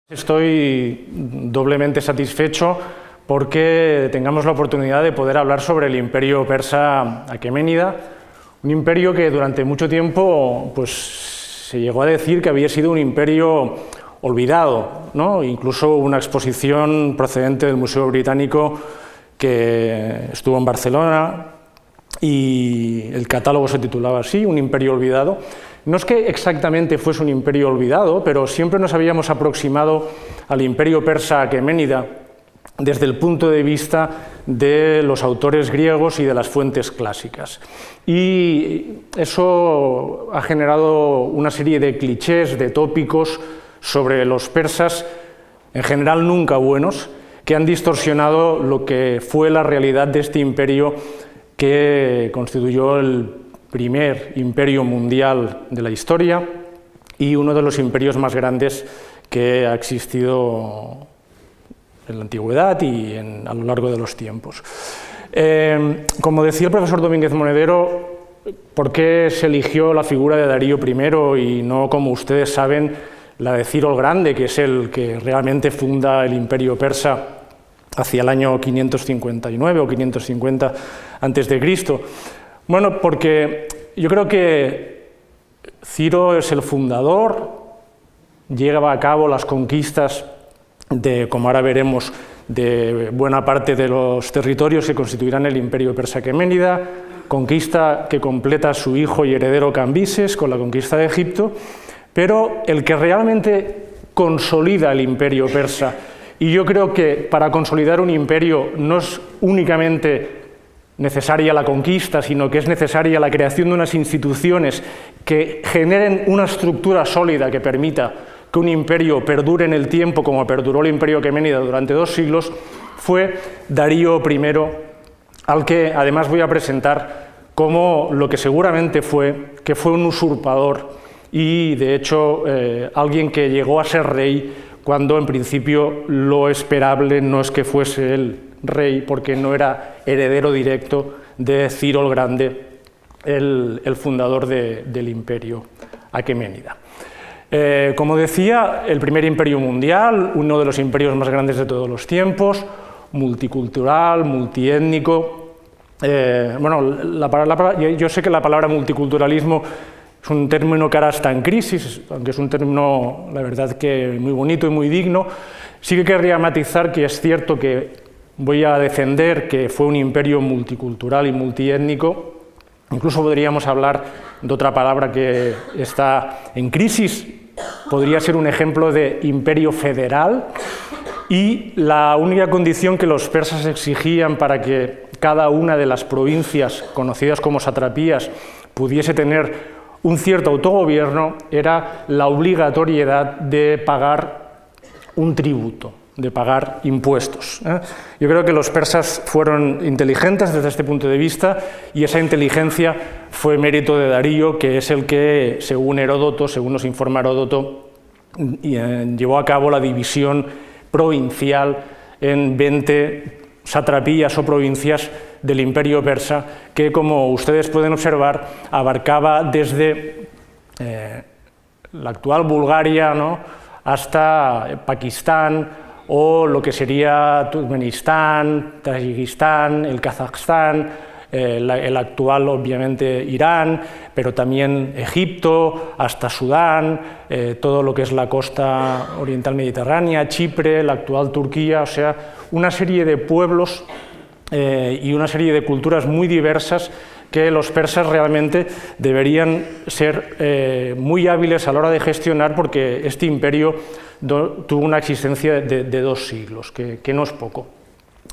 Estoy doblemente satisfecho porque tengamos la oportunidad de poder hablar sobre el imperio persa aqueménida, un imperio que durante mucho tiempo se llegó a decir que había sido un imperio olvidado, ¿no? Incluso una exposición procedente del Museo Británico que estuvo en Barcelona y el catálogo se titulaba así, Un imperio olvidado. No es que exactamente fuese un imperio olvidado, pero siempre nos habíamos aproximado al imperio persa aqueménida desde el punto de vista de los autores griegos y de las fuentes clásicas. Y eso ha generado una serie de clichés, de tópicos sobre los persas, en general nunca buenos, que han distorsionado lo que fue la realidad de este imperio que constituyó el primer imperio mundial de la historia y uno de los imperios más grandes que ha existido en la antigüedad y a lo largo de los tiempos. Como decía el profesor Domínguez Monedero, ¿por qué se eligió la figura de Darío I y no, como ustedes saben, la de Ciro el Grande, que es el que realmente funda el imperio persa hacia el año 559 o 550 a.C.? Bueno, porque yo creo que Ciro es el fundador, lleva a cabo las conquistas como ahora veremos, de buena parte de los territorios que constituirán el imperio persa aqueménida, conquista que completa su hijo y heredero Cambises con la conquista de Egipto, pero el que realmente consolida el imperio persa, y yo creo que para consolidar un imperio no es únicamente necesaria la conquista, sino que es necesaria la creación de unas instituciones que generen una estructura sólida que permita que un imperio perdure en el tiempo, como perduró el imperio aqueménida durante 2 siglos, fue Darío I, al que además voy a presentar como lo que seguramente fue, que fue un usurpador y de hecho alguien que llegó a ser rey cuando en principio lo esperable no es que fuese el rey, porque no era heredero directo de Ciro el Grande, el fundador del imperio aqueménida. Como decía, el primer imperio mundial, uno de los imperios más grandes de todos los tiempos, multicultural, multiétnico. Yo sé que la palabra multiculturalismo es un término que ahora está en crisis, aunque es un término, la verdad, que muy bonito y muy digno. Sí que querría matizar que es cierto que voy a defender que fue un imperio multicultural y multiétnico. Incluso podríamos hablar de otra palabra que está en crisis, podría ser un ejemplo de imperio federal, y la única condición que los persas exigían para que cada una de las provincias, conocidas como satrapías, pudiese tener un cierto autogobierno era la obligatoriedad de pagar un tributo, de pagar impuestos. Yo creo que los persas fueron inteligentes desde este punto de vista y esa inteligencia fue mérito de Darío, que es el que, según nos informa Heródoto, llevó a cabo la división provincial en 20 satrapías o provincias del imperio persa, que, como ustedes pueden observar, abarcaba desde la actual Bulgaria, ¿no?, hasta Pakistán, o lo que sería Turkmenistán, Tayikistán, el Kazajstán, el actual, obviamente, Irán, pero también Egipto, hasta Sudán, todo lo que es la costa oriental mediterránea, Chipre, la actual Turquía, o sea, una serie de pueblos y una serie de culturas muy diversas que los persas realmente deberían ser muy hábiles a la hora de gestionar, porque este imperio tuvo una existencia de 2 siglos, que no es poco.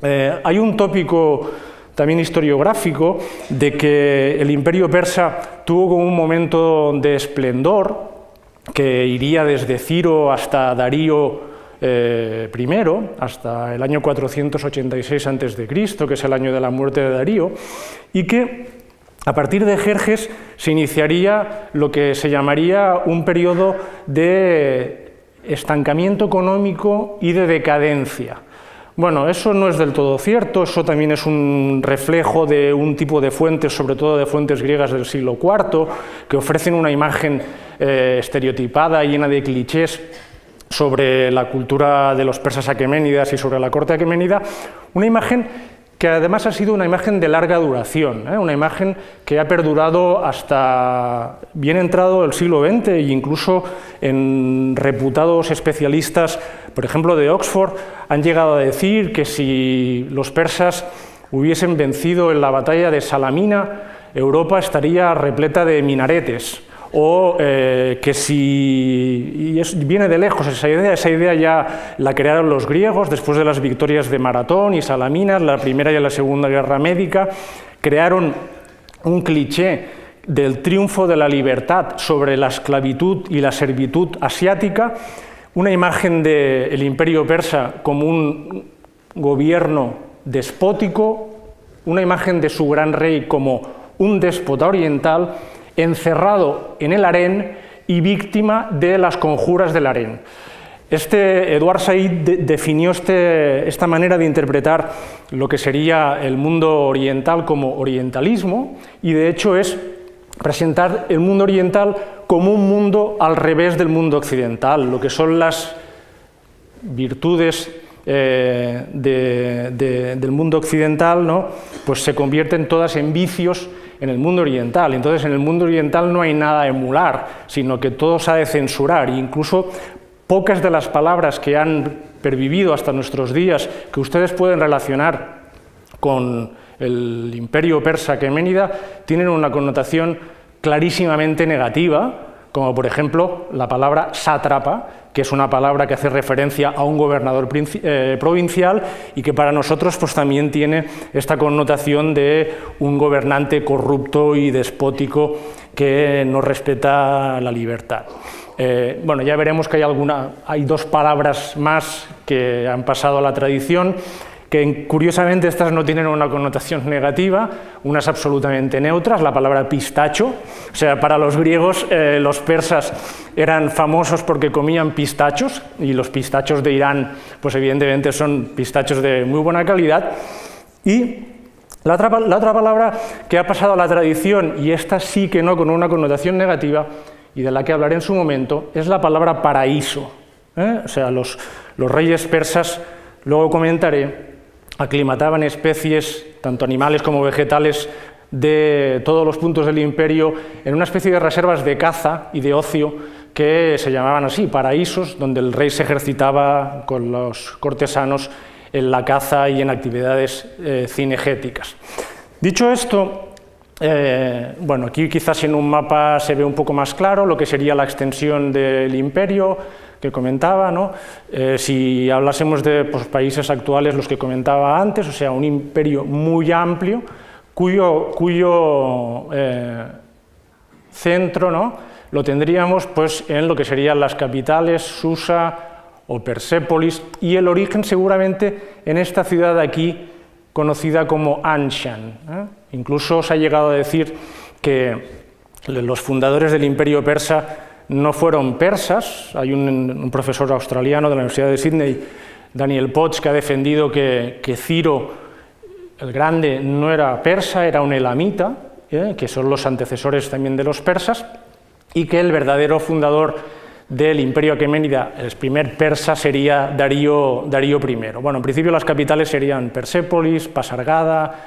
Hay un tópico también historiográfico de que el imperio persa tuvo como un momento de esplendor que iría desde Ciro hasta Darío I, hasta el año 486 a.C., que es el año de la muerte de Darío, y que a partir de Jerjes se iniciaría lo que se llamaría un periodo de estancamiento económico y de decadencia. Bueno, eso no es del todo cierto, eso también es un reflejo de un tipo de fuentes, sobre todo de fuentes griegas del siglo IV, que ofrecen una imagen estereotipada, llena de clichés sobre la cultura de los persas aqueménidas y sobre la corte aqueménida, una imagen que además ha sido una imagen de larga duración, una imagen que ha perdurado hasta bien entrado el siglo XX e incluso en reputados especialistas, por ejemplo de Oxford, han llegado a decir que si los persas hubiesen vencido en la batalla de Salamina, Europa estaría repleta de minaretes. O que si, y viene de lejos esa idea ya la crearon los griegos después de las victorias de Maratón y Salamina, la Primera y la Segunda Guerra Médica, crearon un cliché del triunfo de la libertad sobre la esclavitud y la servitud asiática, una imagen del imperio persa como un gobierno despótico, una imagen de su gran rey como un déspota oriental, encerrado en el harén y víctima de las conjuras del harén. Edward Said definió esta manera de interpretar lo que sería el mundo oriental como orientalismo, y de hecho es presentar el mundo oriental como un mundo al revés del mundo occidental, lo que son las virtudes del mundo occidental, ¿no? Pues se convierten todas en vicios en el mundo oriental. Entonces, en el mundo oriental no hay nada a emular, sino que todo se ha de censurar. E incluso pocas de las palabras que han pervivido hasta nuestros días, que ustedes pueden relacionar con el imperio persa aqueménida, tienen una connotación clarísimamente negativa, como por ejemplo la palabra sátrapa, que es una palabra que hace referencia a un gobernador provincial y que para nosotros pues, también tiene esta connotación de un gobernante corrupto y despótico que no respeta la libertad. Bueno, ya veremos que hay dos palabras más que han pasado a la tradición, que curiosamente estas no tienen una connotación negativa, unas absolutamente neutras, la palabra pistacho, o sea, para los griegos los persas eran famosos porque comían pistachos, y los pistachos de Irán, pues evidentemente son pistachos de muy buena calidad, y la otra palabra que ha pasado a la tradición, y esta sí que no con una connotación negativa, y de la que hablaré en su momento, es la palabra paraíso, O sea, los reyes persas, luego comentaré, aclimataban especies, tanto animales como vegetales, de todos los puntos del imperio en una especie de reservas de caza y de ocio que se llamaban así, paraísos, donde el rey se ejercitaba con los cortesanos en la caza y en actividades cinegéticas. Dicho esto, bueno, aquí quizás en un mapa se ve un poco más claro lo que sería la extensión del imperio que comentaba, ¿no? Si hablásemos de países actuales, los que comentaba antes, o sea, un imperio muy amplio, cuyo centro, ¿no?, lo tendríamos pues, en lo que serían las capitales, Susa o Persépolis, y el origen seguramente en esta ciudad de aquí, conocida como Anshan. Incluso se ha llegado a decir que los fundadores del imperio persa no fueron persas. Hay un profesor australiano de la Universidad de Sydney, Daniel Potts, que ha defendido que Ciro el Grande no era persa, era un elamita, que son los antecesores también de los persas, y que el verdadero fundador del imperio aqueménida, el primer persa, sería Darío I. Bueno, en principio las capitales serían Persépolis, Pasargada,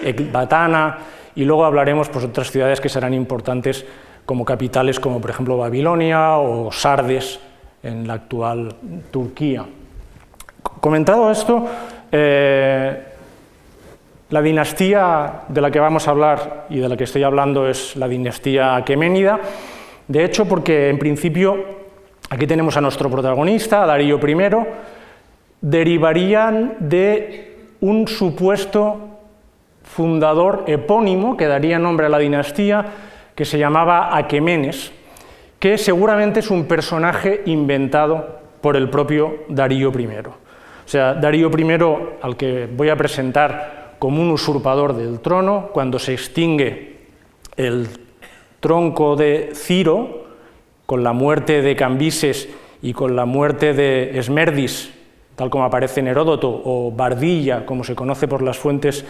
Ecbatana, y luego hablaremos pues, de otras ciudades que serán importantes como capitales, como por ejemplo Babilonia o Sardes en la actual Turquía. Comentado esto, la dinastía de la que vamos a hablar y de la que estoy hablando es la dinastía aqueménida. De hecho, porque en principio, aquí tenemos a nuestro protagonista, a Darío I, derivarían de un supuesto fundador epónimo que daría nombre a la dinastía, que se llamaba Aquemenes, que seguramente es un personaje inventado por el propio Darío I. O sea, Darío I, al que voy a presentar como un usurpador del trono, cuando se extingue el tronco de Ciro, con la muerte de Cambises y con la muerte de Esmerdis, tal como aparece en Heródoto, o Bardilla, como se conoce por las fuentes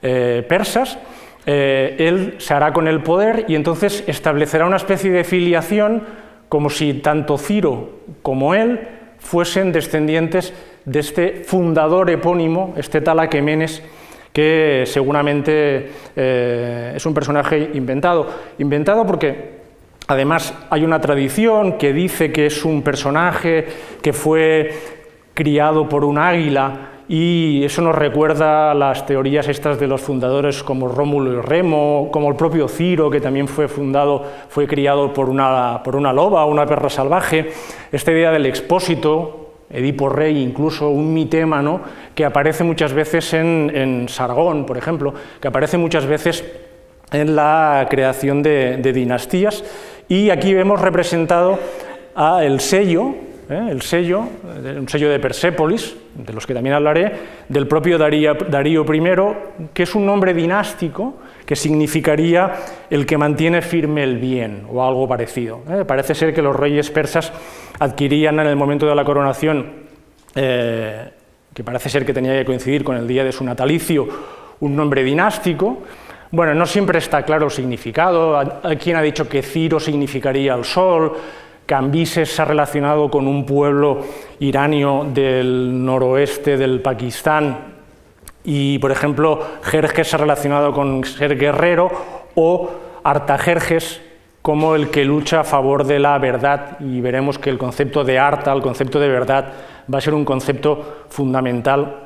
persas, él se hará con el poder y entonces establecerá una especie de filiación como si tanto Ciro como él fuesen descendientes de este fundador epónimo, este tal Aquemenes, que seguramente es un personaje inventado. Inventado porque además hay una tradición que dice que es un personaje que fue criado por un águila, y eso nos recuerda a las teorías estas de los fundadores como Rómulo y Remo, como el propio Ciro, que también fue criado por una loba, una perra salvaje. Esta idea del expósito, Edipo Rey, incluso un mitémano, que aparece muchas veces en Sargón, por ejemplo, que aparece muchas veces en la creación de dinastías. Y aquí vemos representado el sello, un sello de Persépolis, de los que también hablaré, del propio Darío I, que es un nombre dinástico que significaría el que mantiene firme el bien, o algo parecido. Parece ser que los reyes persas adquirían en el momento de la coronación, que parece ser que tenía que coincidir con el día de su natalicio, un nombre dinástico. Bueno, no siempre está claro el significado. Hay quien ha dicho que Ciro significaría el sol, Cambises se ha relacionado con un pueblo iranio del noroeste del Pakistán, y por ejemplo Jerjes se ha relacionado con ser guerrero, o Artajerjes como el que lucha a favor de la verdad, y veremos que el concepto de Arta, el concepto de verdad, va a ser un concepto fundamental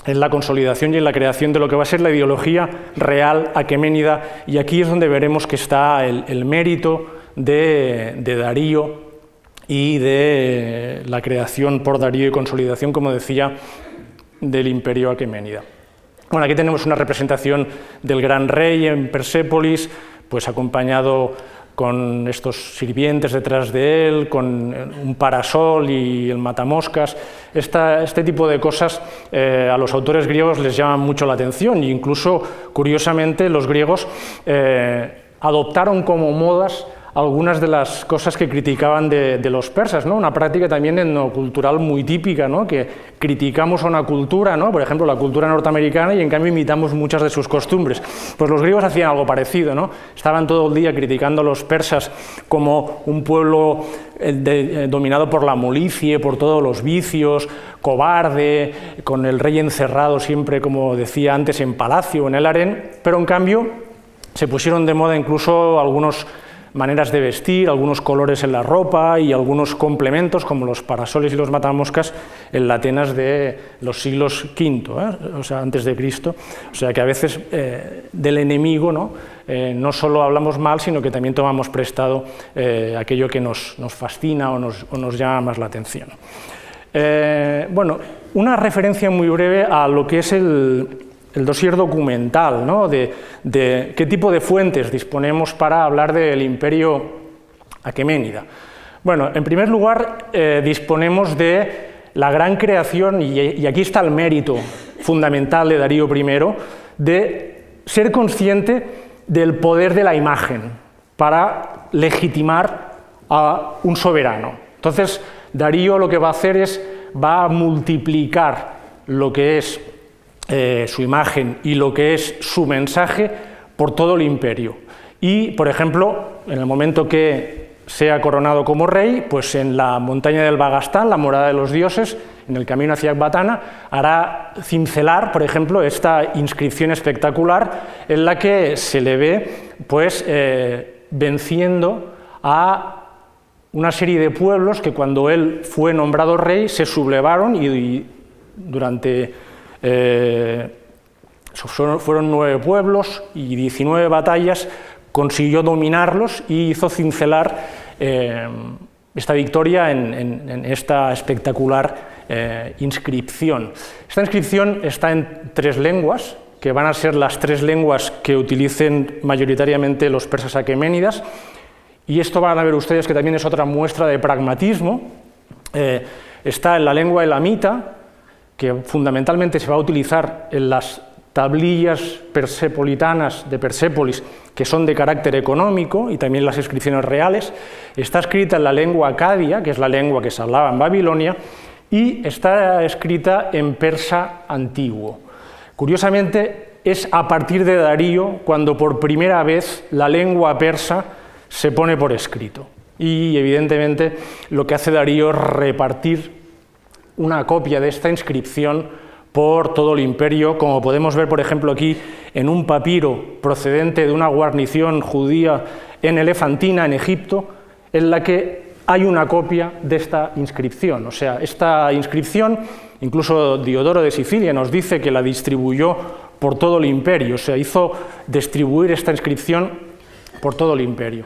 en la consolidación y en la creación de lo que va a ser la ideología real aqueménida, y aquí es donde veremos que está el mérito de Darío y de la creación por Darío y consolidación, como decía, del imperio aqueménida. Bueno, aquí tenemos una representación del gran rey en Persépolis, pues acompañado con estos sirvientes detrás de él, con un parasol y el matamoscas. Este tipo de cosas a los autores griegos les llaman mucho la atención, e incluso, curiosamente, los griegos adoptaron como modas algunas de las cosas que criticaban de los persas, ¿no? Una práctica también etnocultural muy típica, ¿no? Que criticamos a una cultura, ¿no? Por ejemplo, la cultura norteamericana, y en cambio imitamos muchas de sus costumbres. Pues los griegos hacían algo parecido, ¿no? Estaban todo el día criticando a los persas como un pueblo dominado por la molicie, por todos los vicios, cobarde, con el rey encerrado siempre, como decía antes, en palacio o en el harén, pero en cambio se pusieron de moda incluso algunas maneras de vestir, algunos colores en la ropa y algunos complementos como los parasoles y los matamoscas en la Atenas de los siglos V, o sea, antes de Cristo. O sea que a veces del enemigo no solo hablamos mal, sino que también tomamos prestado aquello que nos fascina o nos llama más la atención. Bueno, una referencia muy breve a lo que es el dossier documental, ¿no? de qué tipo de fuentes disponemos para hablar del imperio aqueménida. Bueno, en primer lugar, disponemos de la gran creación, y aquí está el mérito fundamental de Darío I, de ser consciente del poder de la imagen para legitimar a un soberano. Entonces, Darío lo que va a hacer es, va a multiplicar lo que es su imagen y lo que es su mensaje por todo el imperio. Y, por ejemplo, en el momento que sea coronado como rey, pues en la montaña del Bagastán, la morada de los dioses, en el camino hacia Ecbatana, hará cincelar, por ejemplo, esta inscripción espectacular en la que se le ve pues, venciendo a una serie de pueblos que cuando él fue nombrado rey se sublevaron y durante fueron 9 pueblos y 19 batallas, consiguió dominarlos y hizo cincelar esta victoria en esta espectacular inscripción. Esta inscripción está en 3 lenguas, que van a ser las 3 lenguas que utilicen mayoritariamente los persas aqueménidas, y esto van a ver ustedes que también es otra muestra de pragmatismo. Está en la lengua elamita, que fundamentalmente se va a utilizar en las tablillas persepolitanas de Persépolis, que son de carácter económico, y también las inscripciones reales. Está escrita en la lengua acadia, que es la lengua que se hablaba en Babilonia, y está escrita en persa antiguo. Curiosamente, es a partir de Darío cuando por primera vez la lengua persa se pone por escrito. Y evidentemente lo que hace Darío es repartir una copia de esta inscripción por todo el imperio, como podemos ver por ejemplo aquí en un papiro procedente de una guarnición judía en Elefantina, en Egipto, en la que hay una copia de esta inscripción. O sea, esta inscripción, incluso Diodoro de Sicilia nos dice que la distribuyó por todo el imperio, o sea, hizo distribuir esta inscripción por todo el imperio.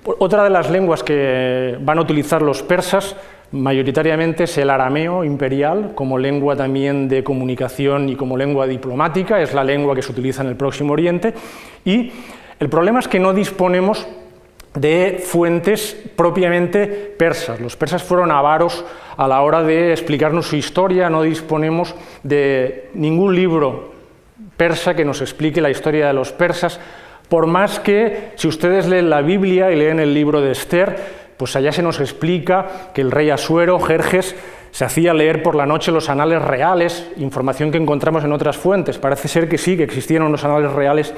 Otra de las lenguas que van a utilizar los persas mayoritariamente es el arameo imperial, como lengua también de comunicación y como lengua diplomática, es la lengua que se utiliza en el Próximo Oriente, y el problema es que no disponemos de fuentes propiamente persas. Los persas fueron avaros a la hora de explicarnos su historia, no disponemos de ningún libro persa que nos explique la historia de los persas, por más que, si ustedes leen la Biblia y leen el libro de Esther, pues allá se nos explica que el rey Asuero, Jerjes, se hacía leer por la noche los anales reales, información que encontramos en otras fuentes. Parece ser que sí, que existieron unos anales reales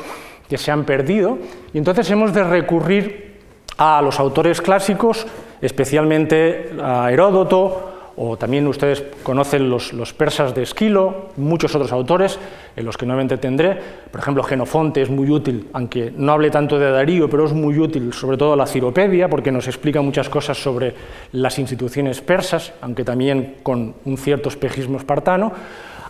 que se han perdido, y entonces hemos de recurrir a los autores clásicos, especialmente a Heródoto, o también ustedes conocen los persas de Esquilo, muchos otros autores, en los que no me entretendré. Por ejemplo, Jenofonte es muy útil, aunque no hable tanto de Darío, pero es muy útil, sobre todo la Ciropedia, porque nos explica muchas cosas sobre las instituciones persas, aunque también con un cierto espejismo espartano.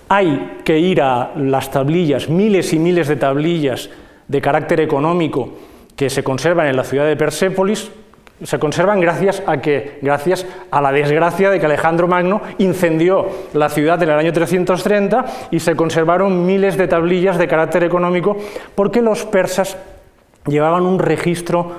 Hay que ir a las tablillas, miles y miles de tablillas de carácter económico que se conservan en la ciudad de Persépolis. Se conservan gracias a la desgracia de que Alejandro Magno incendió la ciudad en el año 330 y se conservaron miles de tablillas de carácter económico porque los persas llevaban un registro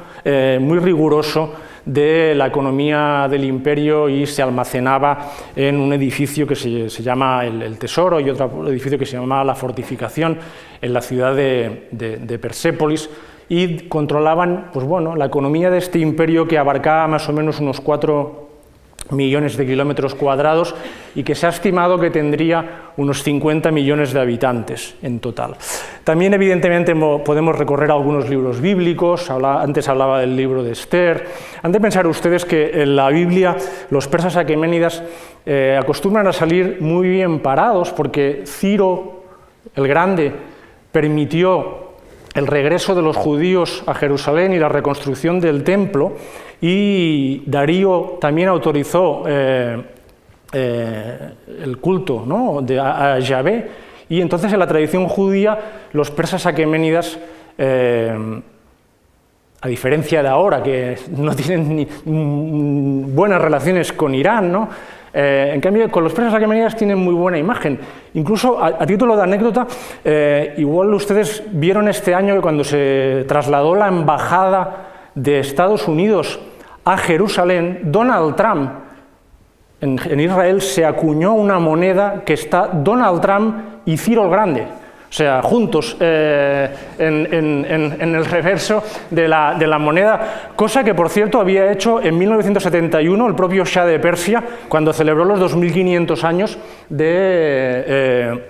muy riguroso de la economía del imperio y se almacenaba en un edificio que se llama el Tesoro y otro edificio que se llamaba la Fortificación en la ciudad de Persépolis, y controlaban, pues bueno, la economía de este imperio que abarcaba más o menos unos 4 millones de kilómetros cuadrados y que se ha estimado que tendría unos 50 millones de habitantes en total. También evidentemente podemos recorrer algunos libros bíblicos, antes hablaba del libro de Esther. Han de pensar ustedes que en la Biblia los persas aqueménidas acostumbran a salir muy bien parados porque Ciro el Grande permitió el regreso de los judíos a Jerusalén y la reconstrucción del templo, y Darío también autorizó el culto, ¿no?, a Yahvé, y entonces en la tradición judía los persas aqueménidas, a diferencia de ahora que no tienen ni buenas relaciones con Irán, ¿no?, en cambio, con los persas aqueménidas tienen muy buena imagen. Incluso, a título de anécdota, igual ustedes vieron este año que cuando se trasladó la embajada de Estados Unidos a Jerusalén, Donald Trump, en Israel, se acuñó una moneda que está Donald Trump y Ciro el Grande. O sea, juntos en el reverso de la moneda, cosa que, por cierto, había hecho en 1971 el propio Shah de Persia, cuando celebró los 2500 años de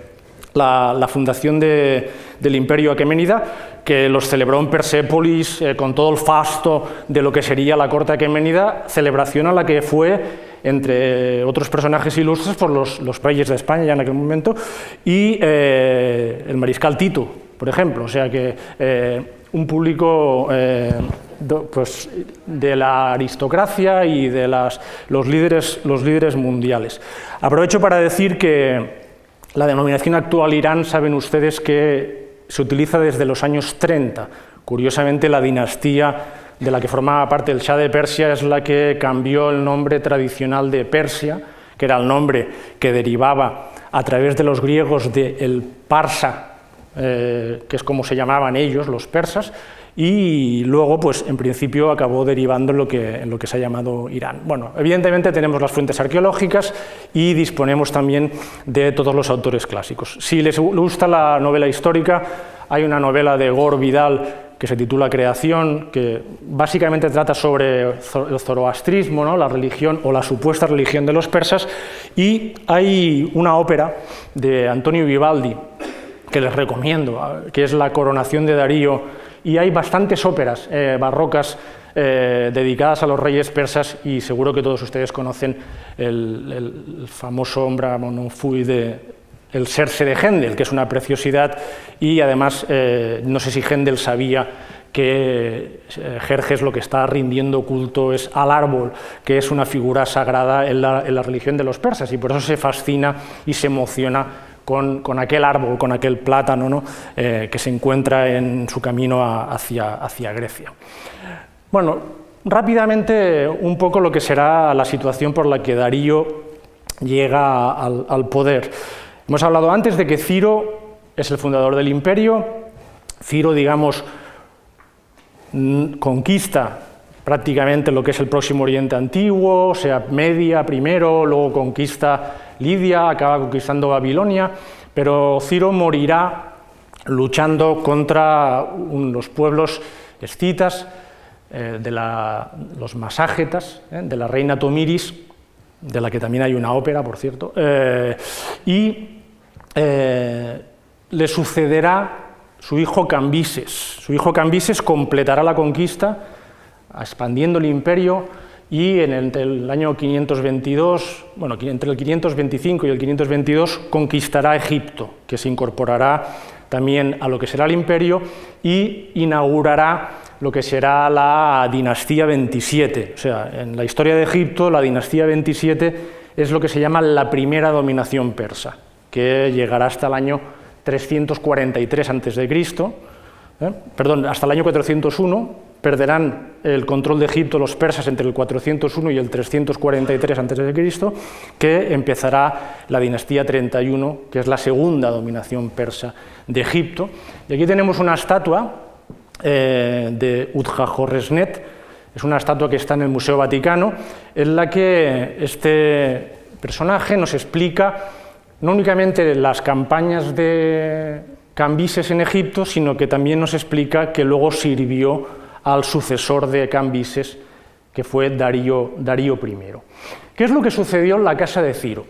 la fundación del Imperio Aqueménida, que los celebró en Persépolis con todo el fasto de lo que sería la corte aqueménida, celebración a la que fue, entre otros personajes ilustres, por los reyes de España ya en aquel momento, y el mariscal Tito, por ejemplo. O sea que un público pues, de la aristocracia y de los líderes mundiales. Aprovecho para decir que la denominación actual Irán, saben ustedes que se utiliza desde los años 30. Curiosamente, la dinastía de la que formaba parte el Shah de Persia es la que cambió el nombre tradicional de Persia, que era el nombre que derivaba a través de los griegos del Parsa, que es como se llamaban ellos, los persas, y luego, pues, en principio acabó derivando en lo que se ha llamado Irán. Bueno, evidentemente tenemos las fuentes arqueológicas y disponemos también de todos los autores clásicos. Si les gusta la novela histórica, hay una novela de Gore Vidal que se titula Creación, que básicamente trata sobre el zoroastrismo, ¿no?, la religión o la supuesta religión de los persas, y hay una ópera de Antonio Vivaldi que les recomiendo, que es La coronación de Darío, y hay bastantes óperas barrocas dedicadas a los reyes persas, y seguro que todos ustedes conocen el famoso Ombra Mononfui el Serse de Händel, que es una preciosidad, y además no sé si Händel sabía que Jerjes lo que está rindiendo culto es al árbol, que es una figura sagrada en la religión de los persas, y por eso se fascina y se emociona con aquel árbol, con aquel plátano, ¿no? Que se encuentra en su camino hacia Grecia. Bueno, rápidamente un poco lo que será la situación por la que Darío llega al poder. Hemos hablado antes de que Ciro es el fundador del imperio. Ciro, digamos, conquista prácticamente lo que es el Próximo Oriente Antiguo, o sea, Media primero, luego conquista Lidia, acaba conquistando Babilonia, pero Ciro morirá luchando contra los pueblos escitas, los maságetas, de la reina Tomiris, de la que también hay una ópera, por cierto, y le sucederá su hijo Cambises. Su hijo Cambises completará la conquista, expandiendo el imperio, y entre el año 522, bueno, entre el 525 y el 522 conquistará Egipto, que se incorporará también a lo que será el imperio, y inaugurará lo que será la dinastía 27. O sea, en la historia de Egipto, la dinastía 27 es lo que se llama la primera dominación persa, que llegará hasta el año 343 a.C., perdón, hasta el año 401, perderán el control de Egipto los persas entre el 401 y el 343 a.C., que empezará la dinastía 31, que es la segunda dominación persa de Egipto. Y aquí tenemos una estatua de Utjahorresnet, es una estatua que está en el Museo Vaticano, en la que este personaje nos explica no únicamente las campañas de Cambises en Egipto, sino que también nos explica que luego sirvió al sucesor de Cambises, que fue Darío I. ¿Qué es lo que sucedió en la casa de Ciro?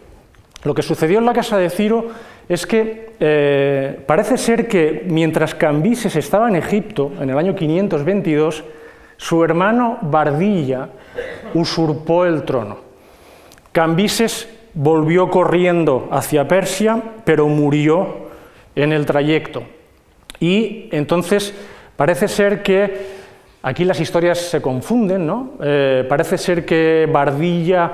Lo que sucedió en la casa de Ciro es que parece ser que mientras Cambises estaba en Egipto, en el año 522, su hermano Bardilla usurpó el trono. Cambises volvió corriendo hacia Persia, pero murió en el trayecto. Y entonces parece ser que aquí las historias se confunden, ¿no? Parece ser que Bardilla,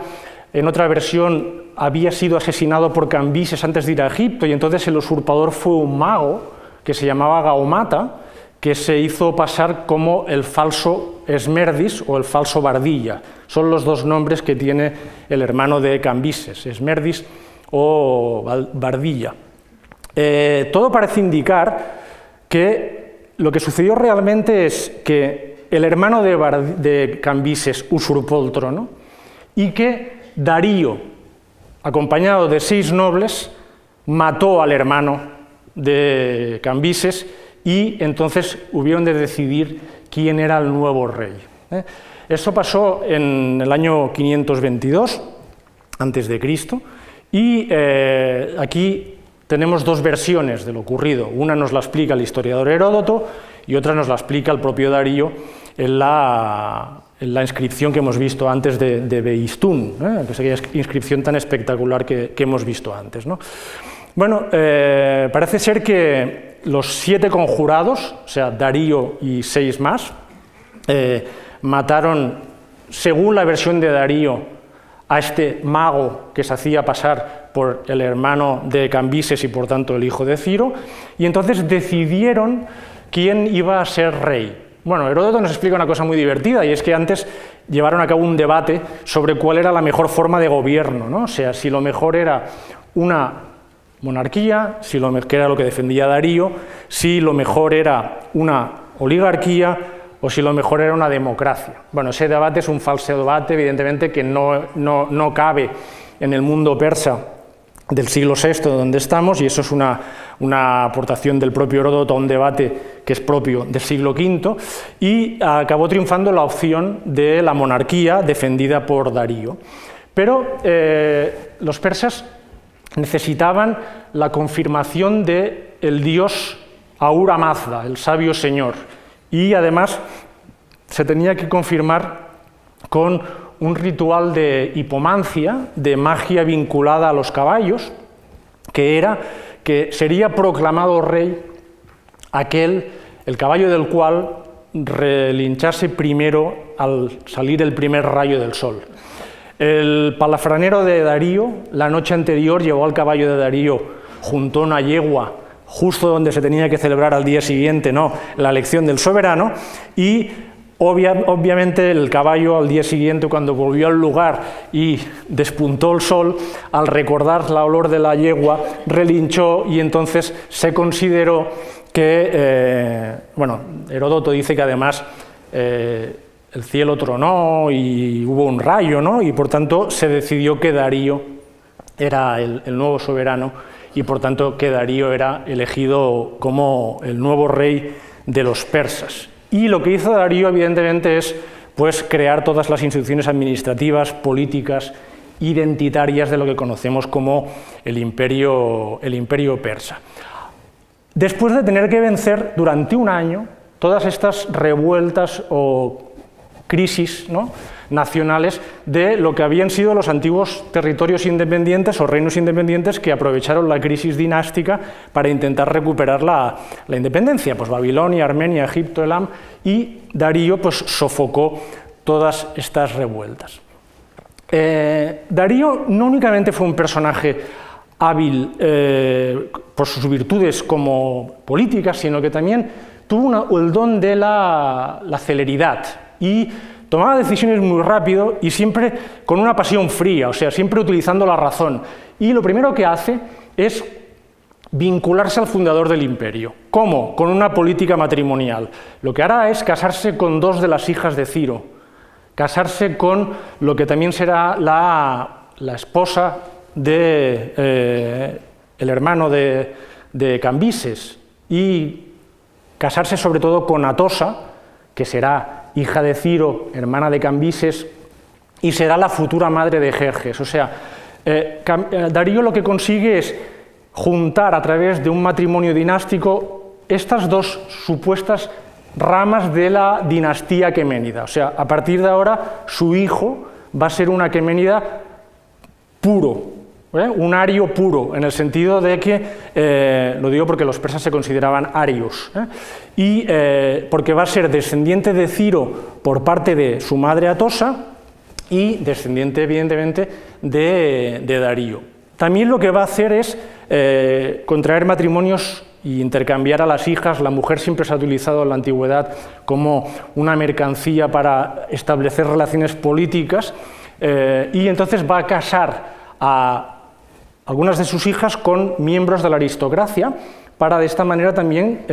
en otra versión, había sido asesinado por Cambises antes de ir a Egipto, y entonces el usurpador fue un mago que se llamaba Gaumata, que se hizo pasar como el falso Esmerdis o el falso Bardilla. Son los dos nombres que tiene el hermano de Cambises, Esmerdis o Bardilla. Todo parece indicar que lo que sucedió realmente es que el hermano de Cambises usurpó el trono y que Darío, acompañado de 6 nobles, mató al hermano de Cambises, y entonces hubieron de decidir quién era el nuevo rey. Eso pasó en el año 522 a.C., y aquí tenemos 2 versiones de lo ocurrido. Una nos la explica el historiador Heródoto y otra nos la explica el propio Darío en la inscripción que hemos visto antes de Behistún, que es aquella inscripción tan espectacular que hemos visto antes, ¿no? Bueno, parece ser que los 7 conjurados, o sea, Darío y 6 más, mataron, según la versión de Darío, a este mago que se hacía pasar por el hermano de Cambises y por tanto el hijo de Ciro, y entonces decidieron quién iba a ser rey. Bueno, Heródoto nos explica una cosa muy divertida, y es que antes llevaron a cabo un debate sobre cuál era la mejor forma de gobierno, ¿no? O sea, si lo mejor era una monarquía, que era lo que defendía Darío, si lo mejor era una oligarquía o si lo mejor era una democracia. Bueno, ese debate es un falso debate, evidentemente, que no cabe en el mundo persa del siglo VI donde estamos, y eso es una aportación del propio Heródoto a un debate que es propio del siglo V, y acabó triunfando la opción de la monarquía defendida por Darío. Pero los persas necesitaban la confirmación del dios Ahura Mazda, el sabio señor, y además se tenía que confirmar con un ritual de hipomancia, de magia vinculada a los caballos, que era que sería proclamado rey el caballo del cual relinchase primero al salir el primer rayo del sol. El palafranero de Darío, la noche anterior, llevó al caballo de Darío junto a una yegua, justo donde se tenía que celebrar al día siguiente, ¿no?, la elección del soberano, y obviamente el caballo al día siguiente, cuando volvió al lugar y despuntó el sol, al recordar la olor de la yegua, relinchó, y entonces se consideró que, bueno, Heródoto dice que además el cielo tronó y hubo un rayo, ¿no?, y por tanto se decidió que Darío era el nuevo soberano, y por tanto que Darío era elegido como el nuevo rey de los persas. Y lo que hizo Darío, evidentemente, es pues, crear todas las instituciones administrativas, políticas, identitarias de lo que conocemos como el imperio persa. Después de tener que vencer durante un año todas estas revueltas o crisis, ¿no?, nacionales de lo que habían sido los antiguos territorios independientes o reinos independientes que aprovecharon la crisis dinástica para intentar recuperar la independencia, pues Babilonia, Armenia, Egipto, Elam, y Darío pues sofocó todas estas revueltas. Darío no únicamente fue un personaje hábil por sus virtudes como políticas, sino que también tuvo el don de la celeridad y tomaba decisiones muy rápido y siempre con una pasión fría, o sea, siempre utilizando la razón. Y lo primero que hace es vincularse al fundador del imperio. ¿Cómo? Con una política matrimonial. Lo que hará es casarse con 2 de las hijas de Ciro, casarse con lo que también será la esposa de el hermano de Cambises, y casarse sobre todo con Atosa, que será hija de Ciro, hermana de Cambises, y será la futura madre de Jerjes. O sea, Darío lo que consigue es juntar a través de un matrimonio dinástico estas 2 supuestas ramas de la dinastía aqueménida. O sea, a partir de ahora su hijo va a ser un aqueménida puro, un ario puro, en el sentido de que, lo digo porque los persas se consideraban arios, y porque va a ser descendiente de Ciro por parte de su madre Atosa y descendiente, evidentemente, de Darío. También lo que va a hacer es contraer matrimonios y intercambiar a las hijas. La mujer siempre se ha utilizado en la antigüedad como una mercancía para establecer relaciones políticas, y entonces va a casar a algunas de sus hijas con miembros de la aristocracia, para de esta manera también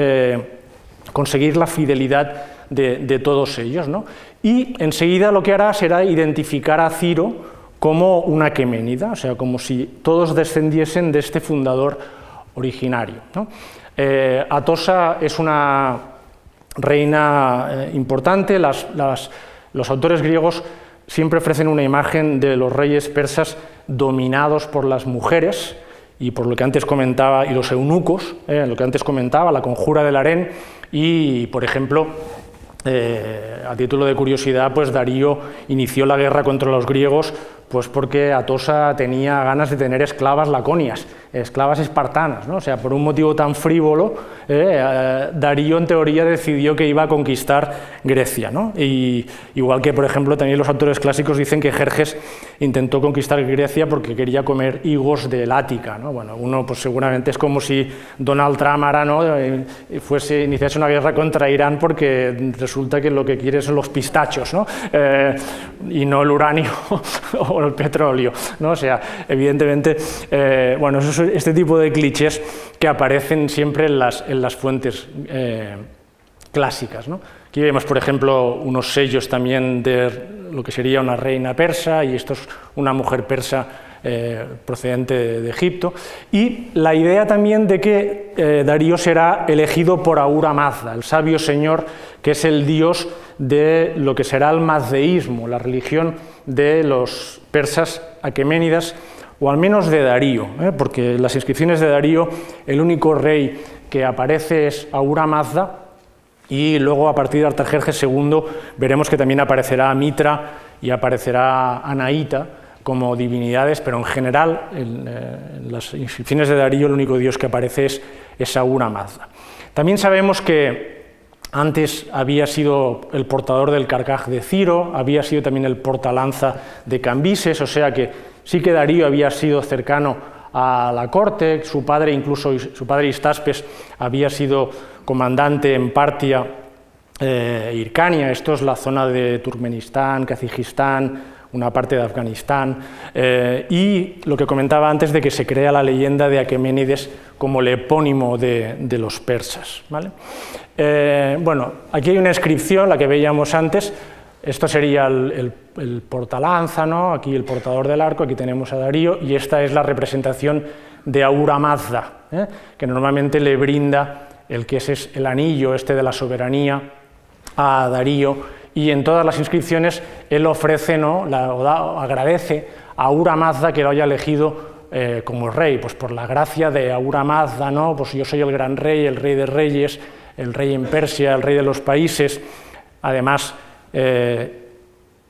conseguir la fidelidad de todos ellos, ¿no? Y enseguida lo que hará será identificar a Ciro como una aqueménida, o sea, como si todos descendiesen de este fundador originario, ¿no? Atosa es una reina importante. Los autores griegos siempre ofrecen una imagen de los reyes persas dominados por las mujeres y por lo que antes comentaba, y los eunucos, lo que antes comentaba, la conjura del harén, y por ejemplo, a título de curiosidad, pues Darío inició la guerra contra los griegos pues porque Atosa tenía ganas de tener esclavas laconias, esclavas espartanas, ¿no? O sea, por un motivo tan frívolo, Darío en teoría decidió que iba a conquistar Grecia, ¿no? Y igual que, por ejemplo, también los autores clásicos dicen que Jerjes intentó conquistar Grecia porque quería comer higos del Ática, ¿no? Bueno, uno pues seguramente es como si Donald Trump ahora, ¿no?, iniciase una guerra contra Irán porque resulta que lo que quiere son los pistachos, ¿no? Y no el uranio o el petróleo, ¿no? O sea, evidentemente, bueno, este tipo de clichés que aparecen siempre en las fuentes clásicas, ¿no? Aquí vemos, por ejemplo, unos sellos también de lo que sería una reina persa, y esto es una mujer persa procedente de Egipto, y la idea también de que Darío será elegido por Ahura Mazda, el sabio señor, que es el dios de lo que será el mazdeísmo, la religión de los persas aqueménidas, o al menos de Darío, porque en las inscripciones de Darío el único rey que aparece es Ahura Mazda, y luego a partir de Artajerjes II veremos que también aparecerá Mitra y aparecerá Anaíta como divinidades, pero en general en las inscripciones de Darío el único dios que aparece es Ahura Mazda. También sabemos que antes había sido el portador del carcaj de Ciro, había sido también el portalanza de Cambises, o sea que sí que Darío había sido cercano a la corte, su padre, incluso su padre Histaspes, había sido comandante en Partia, Hircania, esto es la zona de Turkmenistán, Kazajistán, una parte de Afganistán, y lo que comentaba antes de que se crea la leyenda de Aqueménides como el epónimo de los persas, ¿vale? Bueno, aquí hay una inscripción, la que veíamos antes, esto sería el portalanza, ¿no? Aquí el portador del arco, aquí tenemos a Darío, y esta es la representación de Ahura Mazda, que normalmente le brinda el que es el anillo este de la soberanía a Darío, y en todas las inscripciones él ofrece, ¿no? Agradece a Ahura Mazda que lo haya elegido como rey, pues por la gracia de Ahura Mazda, ¿no? Pues yo soy el gran rey, el rey de reyes, el rey en Persia, el rey de los países. Además, he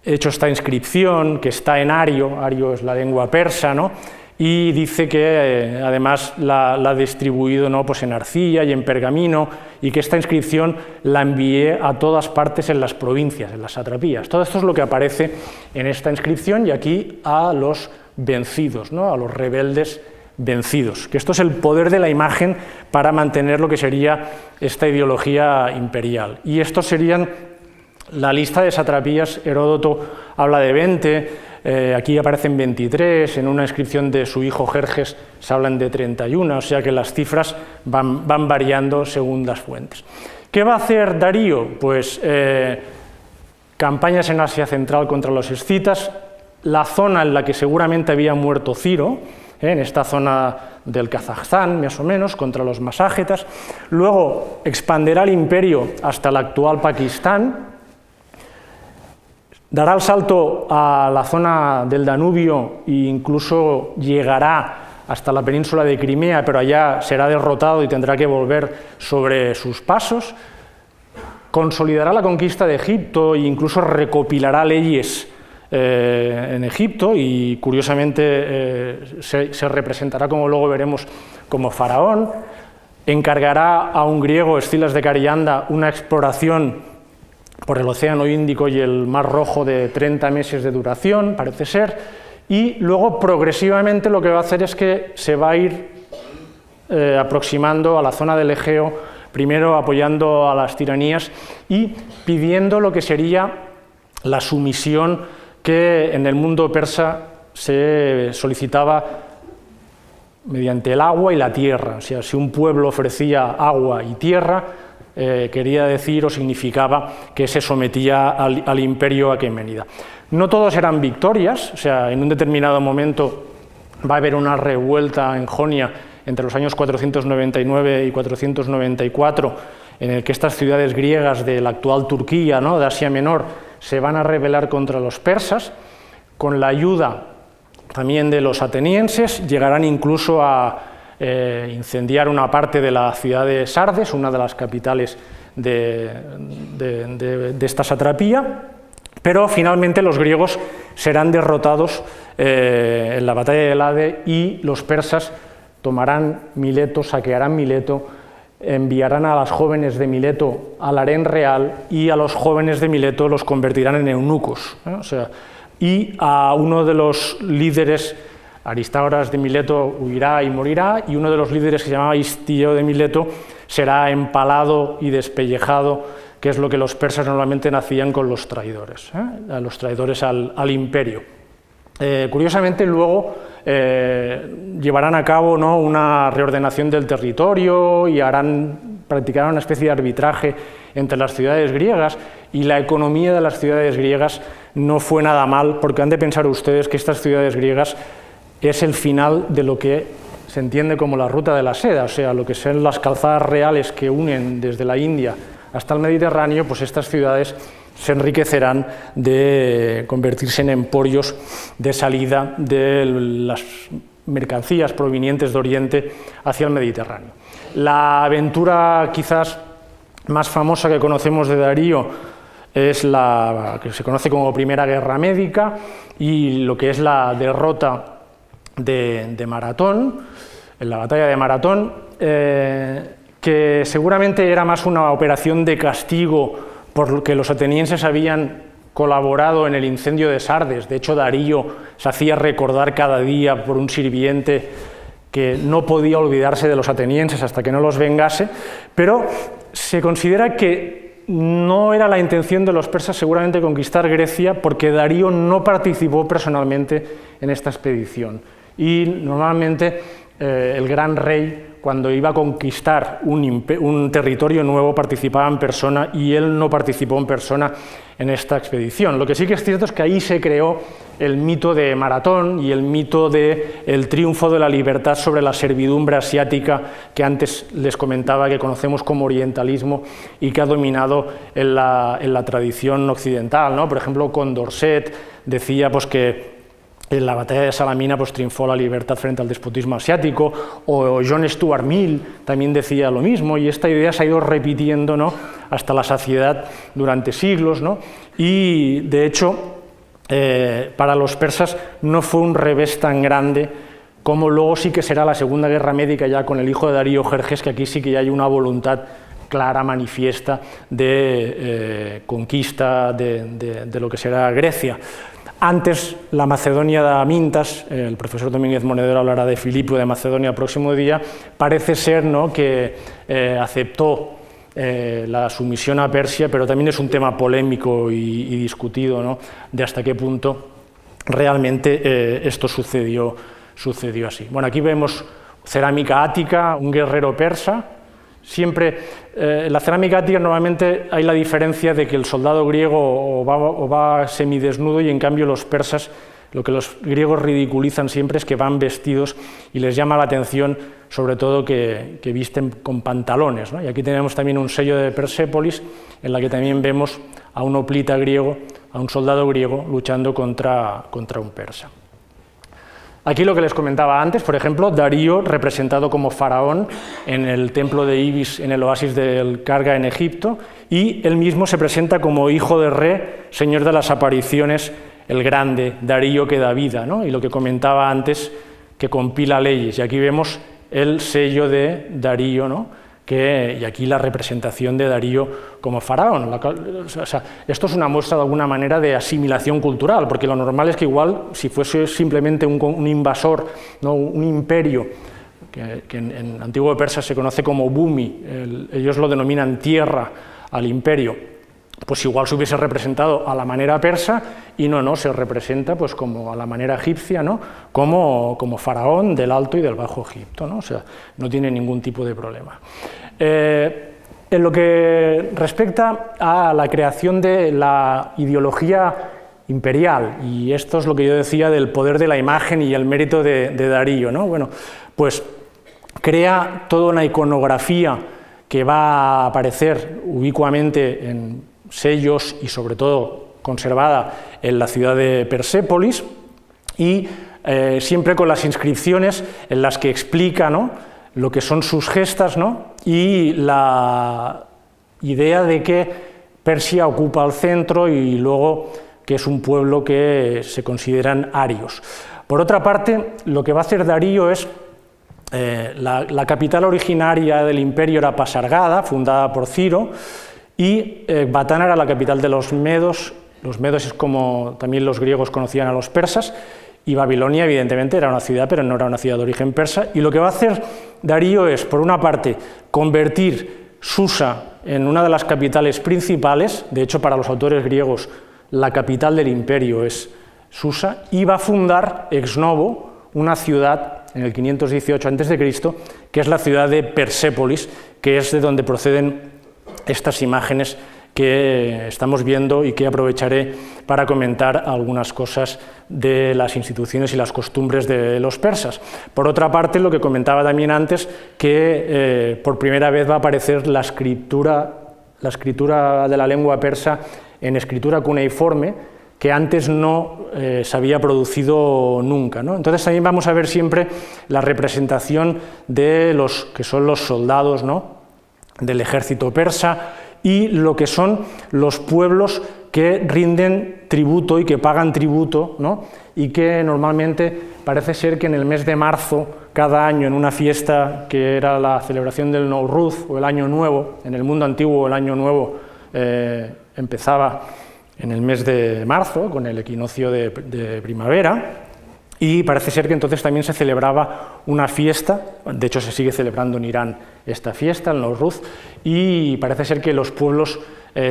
hecho esta inscripción que está en ario, ario es la lengua persa, ¿no? Y dice que además la ha distribuido, ¿no? Pues en arcilla y en pergamino, y que esta inscripción la envié a todas partes en las provincias, en las satrapías. Todo esto es lo que aparece en esta inscripción, y aquí a los vencidos, ¿no? A los rebeldes vencidos, que esto es el poder de la imagen para mantener lo que sería esta ideología imperial. Y estos serían la lista de satrapías. Heródoto habla de 20, aquí aparecen 23, en una inscripción de su hijo Jerjes se hablan de 31, o sea que las cifras van variando según las fuentes. ¿Qué va a hacer Darío? Pues campañas en Asia Central contra los escitas, la zona en la que seguramente había muerto Ciro, en esta zona del Kazajstán, más o menos, contra los maságetas. Luego expanderá el imperio hasta el actual Pakistán, dará el salto a la zona del Danubio e incluso llegará hasta la península de Crimea, pero allá será derrotado y tendrá que volver sobre sus pasos. Consolidará la conquista de Egipto e incluso recopilará leyes en Egipto y curiosamente se representará, como luego veremos, como faraón. Encargará a un griego, Escilas de Carianda, una exploración por el Océano Índico y el Mar Rojo de 30 meses de duración, parece ser, y luego progresivamente lo que va a hacer es que se va a ir aproximando a la zona del Egeo, primero apoyando a las tiranías y pidiendo lo que sería la sumisión que en el mundo persa se solicitaba mediante el agua y la tierra. O sea, si un pueblo ofrecía agua y tierra, quería decir o significaba que se sometía al imperio aqueménida. No todos eran victorias, o sea, en un determinado momento va a haber una revuelta en Jonia entre los años 499 y 494, en el que estas ciudades griegas de la actual Turquía, ¿no? De Asia Menor, se van a rebelar contra los persas. Con la ayuda también de los atenienses, llegarán incluso a incendiar una parte de la ciudad de Sardes, una de las capitales de esta satrapía, pero finalmente los griegos serán derrotados en la batalla de Lade y los persas tomarán Mileto, saquearán Mileto, enviarán a las jóvenes de Mileto al harén real y a los jóvenes de Mileto los convertirán en eunucos, ¿no? O sea, y a uno de los líderes, Aristágoras de Mileto, huirá y morirá, y uno de los líderes, que se llamaba Istio de Mileto, será empalado y despellejado, que es lo que los persas normalmente hacían con los traidores, a los traidores al imperio. Curiosamente, luego llevarán a cabo, ¿no? Una reordenación del territorio y practicarán una especie de arbitraje entre las ciudades griegas, y la economía de las ciudades griegas no fue nada mal, porque han de pensar ustedes que estas ciudades griegas es el final de lo que se entiende como la ruta de la seda, o sea, lo que son las calzadas reales que unen desde la India hasta el Mediterráneo. Pues estas ciudades se enriquecerán de convertirse en emporios de salida de las mercancías provenientes de Oriente hacia el Mediterráneo. La aventura quizás más famosa que conocemos de Darío es la que se conoce como Primera Guerra Médica y lo que es la derrota de Maratón, en la batalla de Maratón, que seguramente era más una operación de castigo porque los atenienses habían colaborado en el incendio de Sardes. De hecho, Darío se hacía recordar cada día por un sirviente que no podía olvidarse de los atenienses hasta que no los vengase, pero se considera que no era la intención de los persas seguramente conquistar Grecia porque Darío no participó personalmente en esta expedición. Y normalmente el gran rey, cuando iba a conquistar un territorio nuevo, participaba en persona y él no participó en persona en esta expedición. Lo que sí que es cierto es que ahí se creó el mito de Maratón y el mito del triunfo de la libertad sobre la servidumbre asiática que antes les comentaba, que conocemos como orientalismo y que ha dominado en la tradición occidental, ¿no? Por ejemplo, Condorcet decía pues, que en la batalla de Salamina pues, triunfó la libertad frente al despotismo asiático, o John Stuart Mill también decía lo mismo, y esta idea se ha ido repitiendo, ¿no?, hasta la saciedad durante siglos, ¿no? Y de hecho para los persas no fue un revés tan grande como luego sí que será la Segunda Guerra Médica ya con el hijo de Darío, Jerjes, que aquí sí que ya hay una voluntad clara, manifiesta de conquista de lo que será Grecia. Antes, la Macedonia de Amintas, el profesor Domínguez Monedero hablará de Filipo de Macedonia el próximo día, parece ser, ¿no?, que aceptó la sumisión a Persia, pero también es un tema polémico y discutido, ¿no?, de hasta qué punto realmente esto sucedió así. Bueno, aquí vemos cerámica ática, un guerrero persa. Siempre, en la cerámica ática normalmente hay la diferencia de que el soldado griego o va semidesnudo y en cambio los persas, lo que los griegos ridiculizan siempre es que van vestidos y les llama la atención sobre todo que visten con pantalones, ¿no? Y aquí tenemos también un sello de Persépolis en la que también vemos a un hoplita griego, a un soldado griego luchando contra un persa. Aquí lo que les comentaba antes, por ejemplo, Darío representado como faraón en el templo de Ibis en el oasis del Karga en Egipto, y él mismo se presenta como hijo de Re, señor de las apariciones, el grande, Darío que da vida, ¿no? Y lo que comentaba antes, que compila leyes, y aquí vemos el sello de Darío, ¿no?, y aquí la representación de Darío como faraón. O sea, esto es una muestra de alguna manera de asimilación cultural, porque lo normal es que igual, si fuese simplemente un invasor, ¿no?, un imperio, que en antiguo persa se conoce como Bumi, ellos lo denominan tierra al imperio, pues igual se hubiese representado a la manera persa, y no, se representa pues como a la manera egipcia, ¿no?, como faraón del Alto y del Bajo Egipto, ¿no? O sea, no tiene ningún tipo de problema. En lo que respecta a la creación de la ideología imperial, y esto es lo que yo decía del poder de la imagen y el mérito de Darío, ¿no? Bueno, pues crea toda una iconografía que va a aparecer ubicuamente en sellos y sobre todo conservada en la ciudad de Persépolis, y siempre con las inscripciones en las que explica, ¿no?, lo que son sus gestas, ¿no?, y la idea de que Persia ocupa el centro y luego que es un pueblo que se consideran arios. Por otra parte, lo que va a hacer Darío es, la capital originaria del imperio era Pasargada, fundada por Ciro, y Batana era la capital de los medos es como también los griegos conocían a los persas, y Babilonia evidentemente era una ciudad, pero no era una ciudad de origen persa, y lo que va a hacer Darío es, por una parte, convertir Susa en una de las capitales principales, de hecho para los autores griegos la capital del imperio es Susa, y va a fundar ex novo una ciudad en el 518 a.C., que es la ciudad de Persépolis, que es de donde proceden estas imágenes que estamos viendo y que aprovecharé para comentar algunas cosas de las instituciones y las costumbres de los persas. Por otra parte, lo que comentaba también antes, que por primera vez va a aparecer la escritura de la lengua persa en escritura cuneiforme, que antes no se había producido nunca, ¿no? Entonces también vamos a ver siempre la representación de los que son los soldados, ¿no?, del ejército persa y lo que son los pueblos que rinden tributo y que pagan tributo, ¿no? Y que normalmente parece ser que en el mes de marzo, cada año en una fiesta que era la celebración del Nowruz o el Año Nuevo, en el mundo antiguo el Año Nuevo empezaba en el mes de marzo con el equinoccio de primavera, y parece ser que entonces también se celebraba una fiesta, de hecho se sigue celebrando en Irán esta fiesta, el Nowruz, y parece ser que los pueblos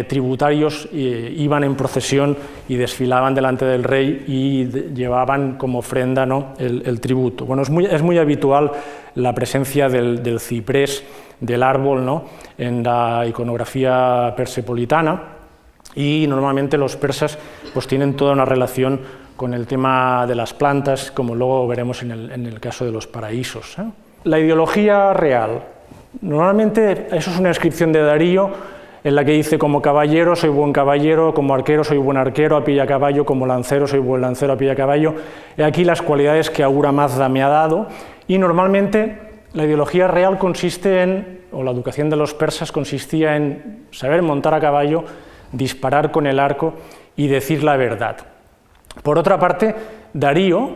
tributarios iban en procesión y desfilaban delante del rey y llevaban como ofrenda, ¿no?, el tributo. Bueno, es muy habitual la presencia del ciprés, del árbol, ¿no?, en la iconografía persepolitana, y normalmente los persas pues tienen toda una relación con el tema de las plantas, como luego veremos en el caso de los paraísos, ¿eh? La ideología real. Normalmente eso es una inscripción de Darío en la que dice: como caballero soy buen caballero, como arquero soy buen arquero a pie y a caballo, como lancero soy buen lancero a pie y a caballo. He aquí las cualidades que Ahura Mazda me ha dado. Y normalmente la ideología real consiste en, o la educación de los persas consistía en saber montar a caballo, disparar con el arco y decir la verdad. Por otra parte, Darío,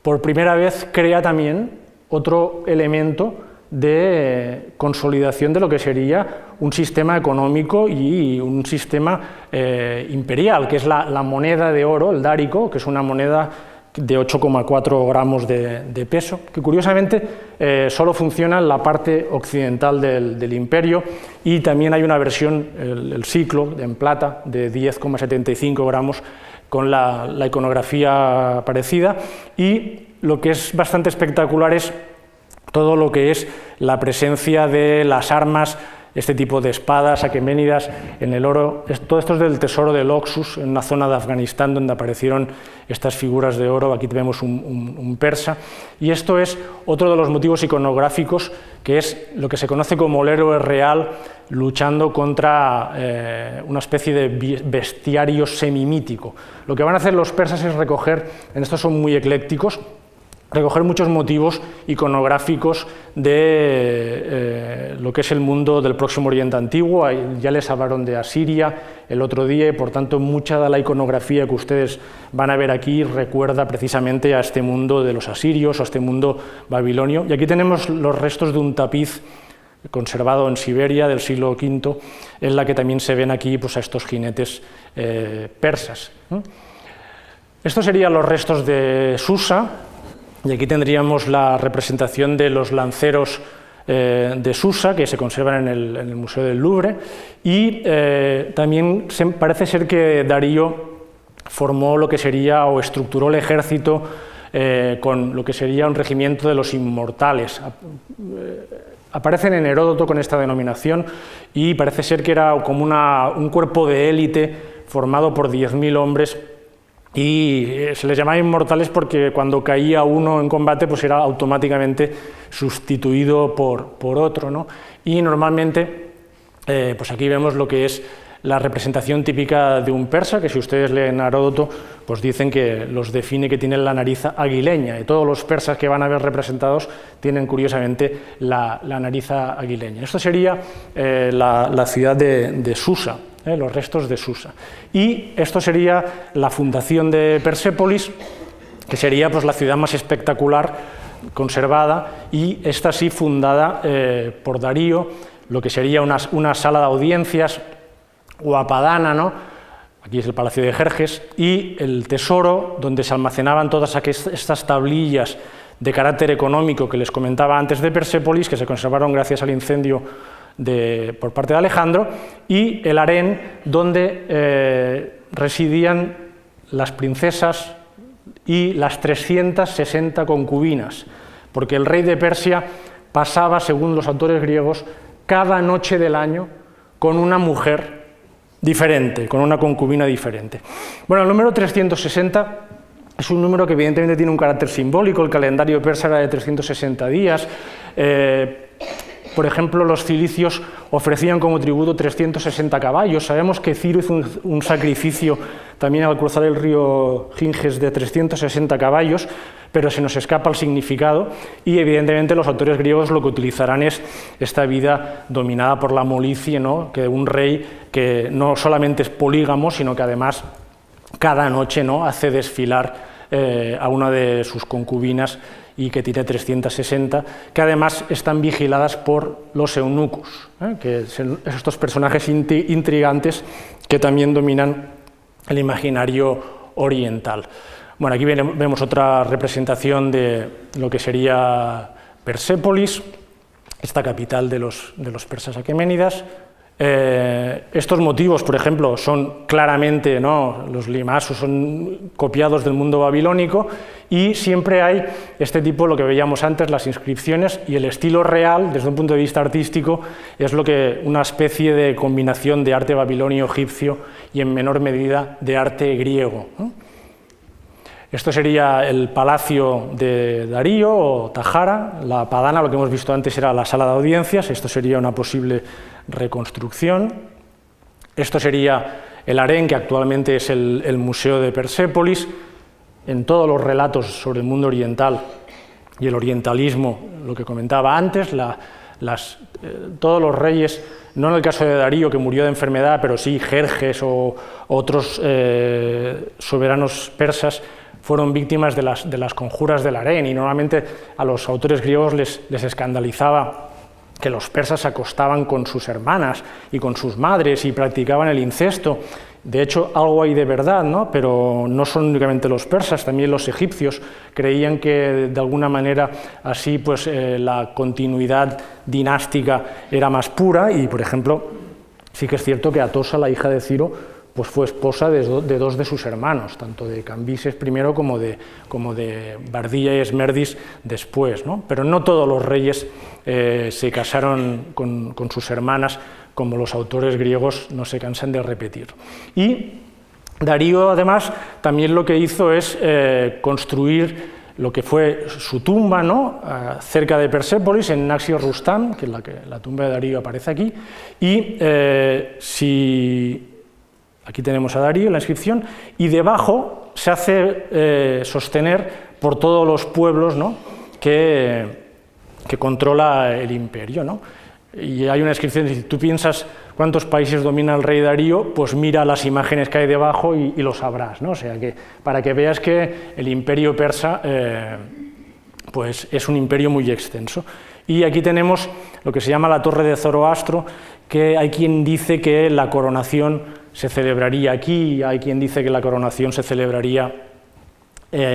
por primera vez, crea también otro elemento de consolidación de lo que sería un sistema económico y un sistema imperial, que es la moneda de oro, el dárico, que es una moneda de 8,4 gramos de peso, que curiosamente solo funciona en la parte occidental del imperio, y también hay una versión, el siclo, en plata, de 10,75 gramos, con la iconografía parecida. Y lo que es bastante espectacular es todo lo que es la presencia de las armas, este tipo de espadas aqueménidas en el oro. Todo esto es del tesoro del Oxus, en una zona de Afganistán donde aparecieron estas figuras de oro. Aquí vemos un persa, y esto es otro de los motivos iconográficos, que es lo que se conoce como el héroe real luchando contra una especie de bestiario semimítico. Lo que van a hacer los persas es recoger, en esto son muy eclécticos, recoger muchos motivos iconográficos de lo que es el mundo del Próximo Oriente Antiguo. Ya les hablaron de Asiria el otro día, y por tanto mucha de la iconografía que ustedes van a ver aquí recuerda precisamente a este mundo de los asirios, o a este mundo babilonio. Y aquí tenemos los restos de un tapiz conservado en Siberia del siglo V, en la que también se ven aquí pues, a estos jinetes persas. Estos serían los restos de Susa. Y aquí tendríamos la representación de los lanceros de Susa, que se conservan en el Museo del Louvre, y también parece ser que Darío formó lo que sería, o estructuró el ejército con lo que sería un regimiento de los inmortales. Aparecen en Heródoto con esta denominación, y parece ser que era como un cuerpo de élite formado por 10.000 hombres, y se les llamaba inmortales porque cuando caía uno en combate pues era automáticamente sustituido por otro, ¿no? Y normalmente pues aquí vemos lo que es la representación típica de un persa, que si ustedes leen a Heródoto pues dicen que los define que tienen la nariz aguileña, y todos los persas que van a ver representados tienen curiosamente la nariz aguileña. Esto sería la ciudad de Susa, los restos de Susa. Y esto sería la fundación de Persépolis, que sería pues, la ciudad más espectacular conservada, y esta sí fundada por Darío, lo que sería una sala de audiencias o apadana, ¿no? Aquí es el Palacio de Jerjes, y el tesoro donde se almacenaban todas estas tablillas de carácter económico que les comentaba antes de Persépolis, que se conservaron gracias al incendio por parte de Alejandro, y el harén donde residían las princesas y las 360 concubinas, porque el rey de Persia pasaba, según los autores griegos, cada noche del año con una mujer diferente, con una concubina diferente. Bueno, el número 360 es un número que evidentemente tiene un carácter simbólico. El calendario persa era de 360 días, por ejemplo, los cilicios ofrecían como tributo 360 caballos. Sabemos que Ciro hizo un sacrificio también al cruzar el río Ginges de 360 caballos, pero se nos escapa el significado y evidentemente los autores griegos lo que utilizarán es esta vida dominada por la molicie, ¿no? Que un rey que no solamente es polígamo, sino que además cada noche, ¿no?, hace desfilar a una de sus concubinas y que tiene 360, que además están vigiladas por los eunucos, que son estos personajes intrigantes que también dominan el imaginario oriental. Bueno, aquí vemos otra representación de lo que sería Persépolis, esta capital de los persas aqueménidas. Estos motivos, por ejemplo, son claramente, ¿no?, los limasos son copiados del mundo babilónico y siempre hay este tipo, lo que veíamos antes, las inscripciones, y el estilo real, desde un punto de vista artístico, es lo que una especie de combinación de arte babilonio, egipcio y en menor medida de arte griego, ¿no? Esto sería el palacio de Darío o Tajara, la Padana, lo que hemos visto antes era la sala de audiencias, esto sería una posible reconstrucción. Esto sería el harén, que actualmente es el Museo de Persépolis. En todos los relatos sobre el mundo oriental y el orientalismo, lo que comentaba antes, todos los reyes, no en el caso de Darío, que murió de enfermedad, pero sí Jerjes o otros soberanos persas, fueron víctimas de las conjuras del harén, y normalmente a los autores griegos les escandalizaba que los persas se acostaban con sus hermanas y con sus madres y practicaban el incesto. De hecho, algo hay de verdad, ¿no? Pero no son únicamente los persas, también los egipcios creían que de alguna manera así pues, la continuidad dinástica era más pura, y por ejemplo, sí que es cierto que Atosa, la hija de Ciro, pues fue esposa de dos de sus hermanos, tanto de Cambises primero como de Bardilla y Esmerdis después, ¿no? Pero no todos los reyes se casaron con sus hermanas, como los autores griegos no se cansan de repetir. Y Darío, además, también lo que hizo es construir lo que fue su tumba, ¿no?, cerca de Persépolis, en Naxio-Rustam, que es la tumba de Darío aparece aquí, y aquí tenemos a Darío, la inscripción, y debajo se hace sostener por todos los pueblos, ¿no?, que controla el imperio, ¿no? Y hay una inscripción, si tú piensas cuántos países domina el rey Darío, pues mira las imágenes que hay debajo y lo sabrás, ¿no? O sea, que para que veas que el imperio persa pues es un imperio muy extenso. Y aquí tenemos lo que se llama la Torre de Zoroastro, que hay quien dice que la coronación se celebraría aquí, hay quien dice que la coronación se celebraría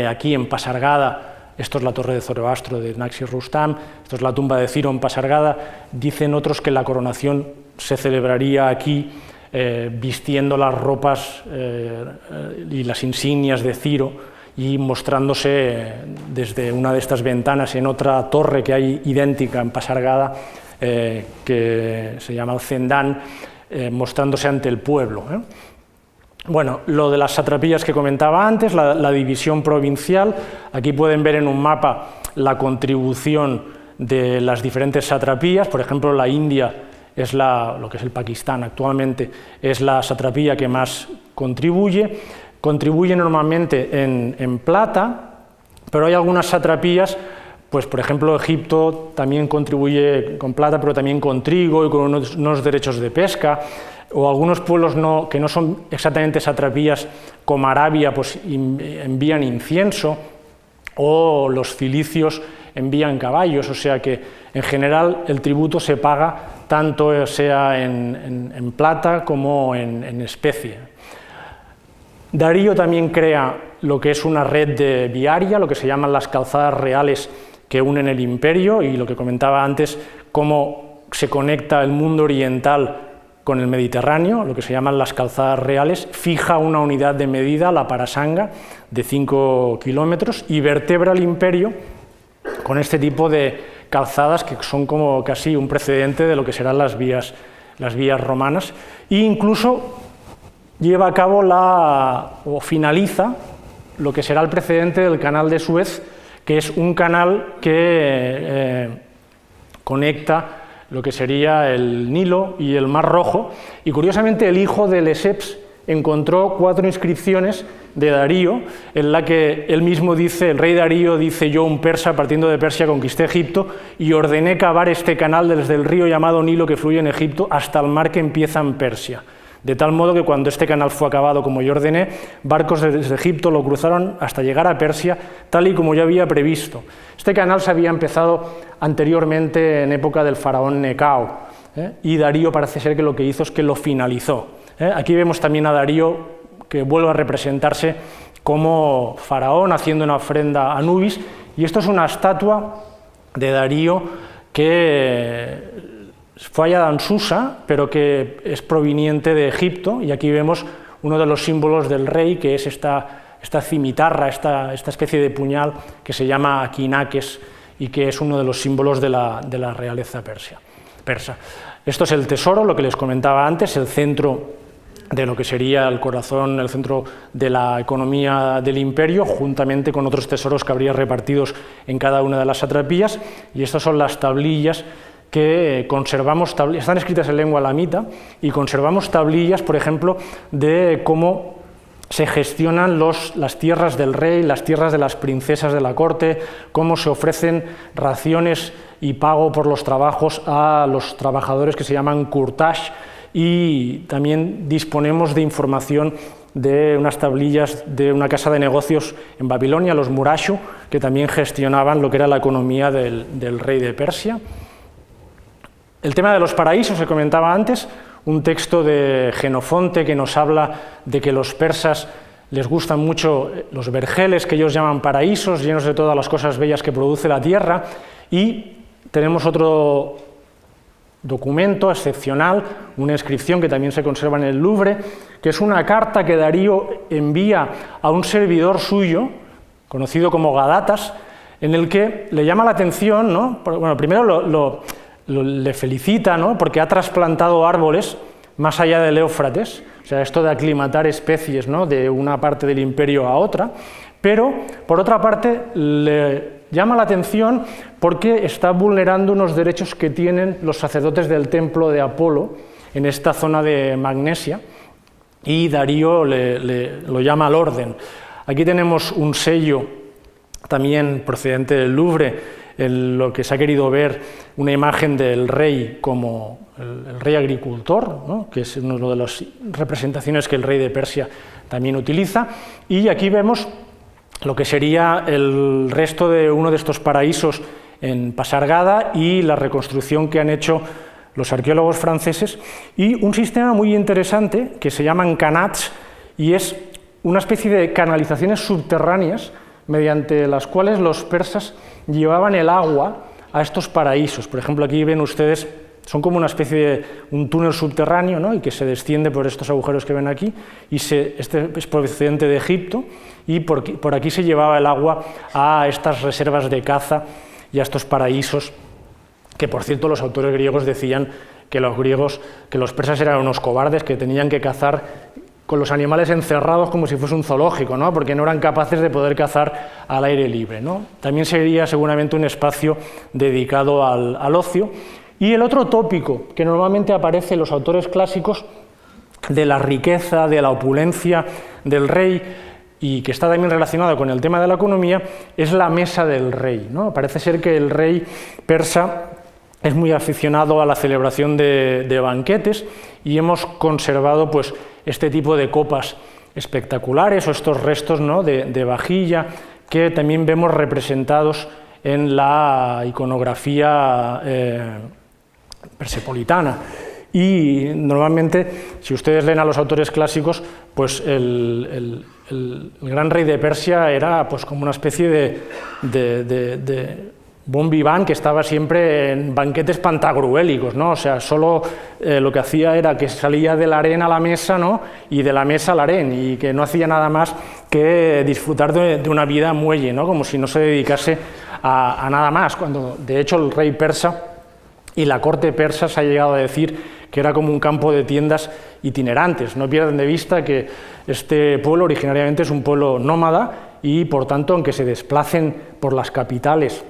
aquí en Pasargada. Esto es la Torre de Zoroastro de Naxi-Rustam, esto es la tumba de Ciro en Pasargada. Dicen otros que la coronación se celebraría aquí vistiendo las ropas y las insignias de Ciro y mostrándose desde una de estas ventanas en otra torre que hay idéntica en Pasargada, que se llama el Zendán, mostrándose ante el pueblo. Bueno, lo de las satrapías que comentaba antes, la división provincial, aquí pueden ver en un mapa la contribución de las diferentes satrapías. Por ejemplo, la India es lo que es el Pakistán actualmente, es la satrapía que más contribuye normalmente en plata, pero hay algunas satrapías, pues por ejemplo Egipto también contribuye con plata, pero también con trigo y con unos derechos de pesca, o algunos pueblos que no son exactamente satrapías, como Arabia, pues envían incienso, o los cilicios envían caballos, o sea que en general el tributo se paga tanto sea en plata como en especie. Darío también crea lo que es una red viaria, lo que se llaman las calzadas reales que unen el imperio, y lo que comentaba antes, cómo se conecta el mundo oriental con el Mediterráneo, lo que se llaman las calzadas reales. Fija una unidad de medida, la parasanga, de 5 kilómetros, y vertebra el imperio con este tipo de calzadas que son como casi un precedente de lo que serán las vías romanas, e incluso lleva a cabo o finaliza lo que será el precedente del canal de Suez, que es un canal que conecta lo que sería el Nilo y el Mar Rojo, y curiosamente el hijo de Lesseps encontró 4 inscripciones de Darío, en la que él mismo dice, el rey Darío dice: yo, un persa, partiendo de Persia, conquisté Egipto y ordené cavar este canal desde el río llamado Nilo que fluye en Egipto hasta el mar que empieza en Persia. De tal modo que cuando este canal fue acabado como yo ordené, barcos desde Egipto lo cruzaron hasta llegar a Persia, tal y como yo había previsto. Este canal se había empezado anteriormente en época del faraón Necao, y Darío parece ser que lo que hizo es que lo finalizó. Aquí vemos también a Darío, que vuelve a representarse como faraón haciendo una ofrenda a Anubis, y esto es una estatua de Darío que fue hallada en Susa, pero que es proveniente de Egipto, y aquí vemos uno de los símbolos del rey, que es esta cimitarra, esta especie de puñal que se llama Quinaques, y que es uno de los símbolos de la realeza persa. Esto es el tesoro, lo que les comentaba antes, el centro de lo que sería el corazón, el centro de la economía del imperio, juntamente con otros tesoros que habría repartidos en cada una de las satrapías, y estas son las tablillas que conservamos, están escritas en lengua lamita, y conservamos tablillas, por ejemplo, de cómo se gestionan las tierras del rey, las tierras de las princesas de la corte, cómo se ofrecen raciones y pago por los trabajos a los trabajadores que se llaman kurtash, y también disponemos de información de unas tablillas de una casa de negocios en Babilonia, los Murashu, que también gestionaban lo que era la economía del rey de Persia. El tema de los paraísos se comentaba antes, un texto de Jenofonte que nos habla de que los persas les gustan mucho los vergeles, que ellos llaman paraísos, llenos de todas las cosas bellas que produce la tierra, y tenemos otro documento excepcional, una inscripción que también se conserva en el Louvre, que es una carta que Darío envía a un servidor suyo, conocido como Gadatas, en el que le llama la atención, ¿no? Bueno, primero le felicita, ¿no? Porque ha trasplantado árboles más allá del Éufrates, o sea, esto de aclimatar especies, ¿no? De una parte del imperio a otra, pero por otra parte le llama la atención porque está vulnerando unos derechos que tienen los sacerdotes del templo de Apolo en esta zona de Magnesia, y Darío lo llama al orden. Aquí tenemos un sello también procedente del Louvre, en lo que se ha querido ver una imagen del rey como el rey agricultor, ¿no? Que es una de las representaciones que el rey de Persia también utiliza, y aquí vemos lo que sería el resto de uno de estos paraísos en Pasargada y la reconstrucción que han hecho los arqueólogos franceses, y un sistema muy interesante que se llaman canats, y es una especie de canalizaciones subterráneas mediante las cuales los persas llevaban el agua a estos paraísos. Por ejemplo, aquí ven ustedes, son como una especie de un túnel subterráneo, ¿no? Y que se desciende por estos agujeros que ven aquí, y este es procedente de Egipto, y por aquí se llevaba el agua a estas reservas de caza y a estos paraísos, que por cierto los autores griegos decían que los persas eran unos cobardes, que tenían que cazar con los animales encerrados como si fuese un zoológico, ¿no? Porque no eran capaces de poder cazar al aire libre, ¿no? También sería seguramente un espacio dedicado al ocio. Y el otro tópico que normalmente aparece en los autores clásicos de la riqueza, de la opulencia del rey, y que está también relacionado con el tema de la economía, es la mesa del rey, ¿no? Parece ser que el rey persa es muy aficionado a la celebración de banquetes, y hemos conservado pues este tipo de copas espectaculares, o estos restos, ¿no? de vajilla, que también vemos representados en la iconografía persepolitana. Y normalmente, si ustedes leen a los autores clásicos, pues el gran rey de Persia era pues como una especie de bon vivant que estaba siempre en banquetes pantagruélicos, ¿no? O sea, solo lo que hacía era que salía de la arena a la mesa, ¿no? Y de la mesa al harén, y que no hacía nada más que disfrutar de una vida muelle, ¿no? Como si no se dedicase a nada más, cuando de hecho el rey persa y la corte persa se ha llegado a decir que era como un campo de tiendas itinerantes. No pierdan de vista que este pueblo originariamente es un pueblo nómada, y por tanto, aunque se desplacen por las capitales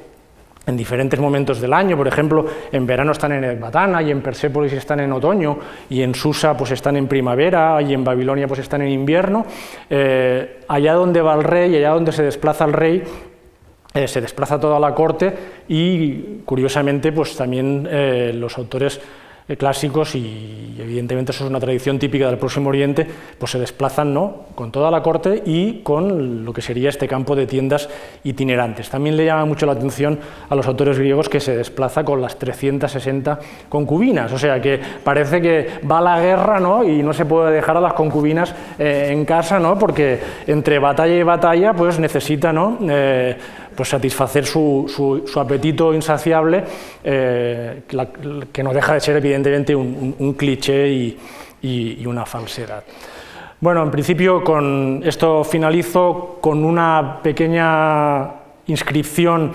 en diferentes momentos del año. Por ejemplo, en verano están en Ecbatana, y en Persépolis están en otoño, y en Susa pues están en primavera, y en Babilonia pues están en invierno. Allá donde va el rey, allá donde se desplaza el rey, se desplaza toda la corte, y curiosamente pues también los autores clásicos, y evidentemente eso es una tradición típica del Próximo Oriente, pues se desplazan, ¿no?, con toda la corte y con lo que sería este campo de tiendas itinerantes. También le llama mucho la atención a los autores griegos que se desplaza con las 360 concubinas, o sea que parece que va a la guerra, ¿no?, y no se puede dejar a las concubinas en casa, ¿no?, porque entre batalla y batalla pues necesita, ¿no?, pues satisfacer su apetito insaciable, que no deja de ser evidentemente un cliché y una falsedad. Bueno, en principio con esto finalizo con una pequeña inscripción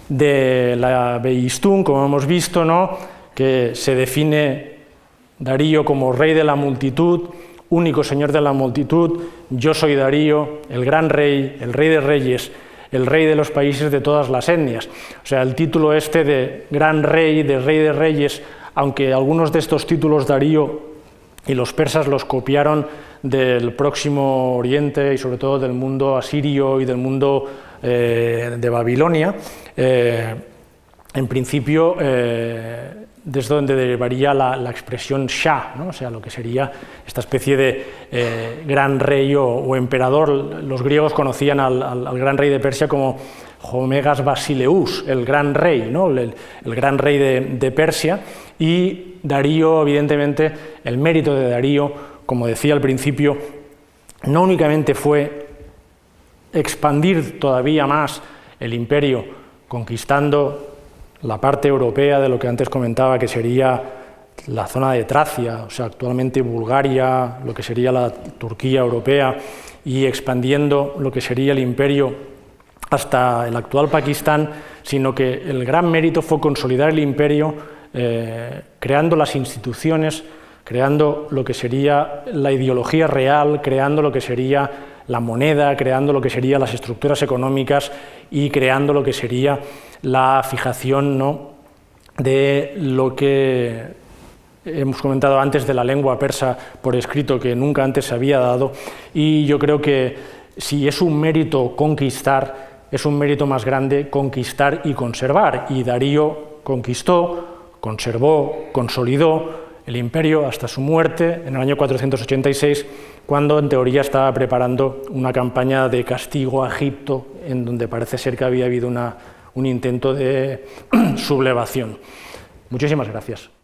de la Behistún, como hemos visto, ¿no?, que se define Darío como rey de la multitud, único señor de la multitud, yo soy Darío, el gran rey, el rey de reyes, el rey de los países de todas las etnias. O sea, el título este de gran rey, de rey de reyes, aunque algunos de estos títulos Darío y los persas los copiaron del Próximo Oriente y sobre todo del mundo asirio y del mundo de Babilonia, en principio desde donde derivaría la expresión Shah, ¿no?, o sea, lo que sería esta especie de gran rey o emperador. Los griegos conocían al gran rey de Persia como Homegas Basileus, el gran rey, ¿no?, el gran rey de Persia, y Darío, evidentemente, el mérito de Darío, como decía al principio, no únicamente fue expandir todavía más el imperio, conquistando la parte europea de lo que antes comentaba, que sería la zona de Tracia, o sea, actualmente Bulgaria, lo que sería la Turquía europea, y expandiendo lo que sería el imperio hasta el actual Pakistán, sino que el gran mérito fue consolidar el imperio, creando las instituciones, creando lo que sería la ideología real, creando lo que sería la moneda, creando lo que serían las estructuras económicas y creando lo que sería la fijación, ¿no?, de lo que hemos comentado antes de la lengua persa por escrito, que nunca antes se había dado. Y yo creo que si es un mérito conquistar, es un mérito más grande conquistar y conservar. Y Darío conquistó, conservó, consolidó el imperio hasta su muerte en el año 486, cuando en teoría estaba preparando una campaña de castigo a Egipto, en donde parece ser que había habido un intento de sublevación. Muchísimas gracias.